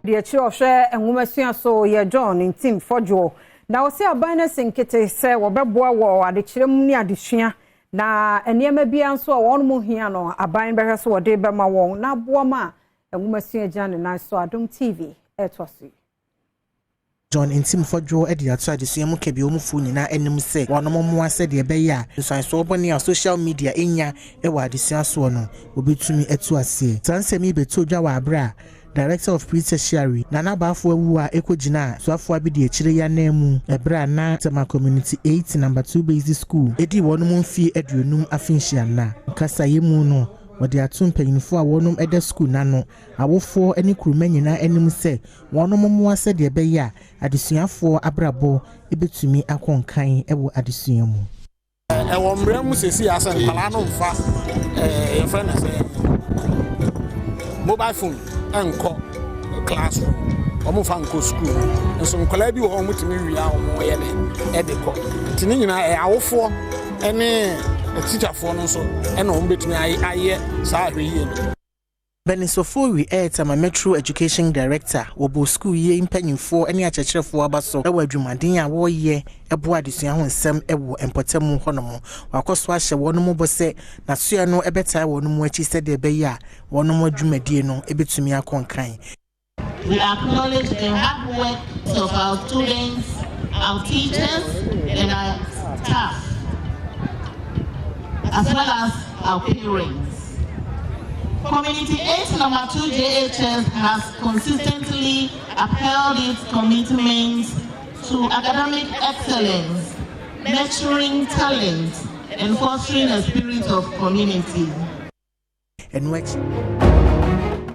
The chiro hwe enwomasua so ye John in team fodwo na wo se aban na senkete se wo beboa wo adekirem ni adesua na enema bia nso a won mo hia no aban behwe so wo de bema won na boa ma enwomasua jane na so Adom TV etwasi John in team fodwo e de ato adesua mu kebi omufu nyina enim se wonom mo ase de be ya nso so obone a social media enya e wa adesua so no obetumi etu ase tansemi beto dwa wa abra Director of Pre-Tertiary Nana Bafo Ewa Ekojina Swafo Abi de Chire ya nemu Ebra na Tema Community 8 number 2 basic school Edi wonum mfi aduonum afinhia na nkasa yemu no wode atum panyinfo a wonum ede school na no awofo ene kuruma nyina enim se wonum mo ase de be ya adesuafo abrabo ebetumi akonkan ewo adesua mu ewo mrem sesi asan kwala no mfa e friend say mobile phone enko classroom omo fa nko school nso nkola bi wo mutimi wia omo ye ne edeko tini nyina awofo ene teacherfo no so ene omo betimi aye saa hweye no Benisofori Tama Metro Education Director wobo school ye impanyimfo ene akyekyerefo abaso ewo adwumaden a wo ye ebo adesua ho nsem ewo empotamu honomo wakoso ahye wonom bose na soa no ebeta wonom achi sede be ya wonom adwumadie no ebetumi akonkan. We acknowledge the hard work of our students, our teachers and our staff as well as our parents. Community 8 number 2 JHS has consistently upheld its commitments to academic excellence, nurturing talent, and fostering a spirit of community. And which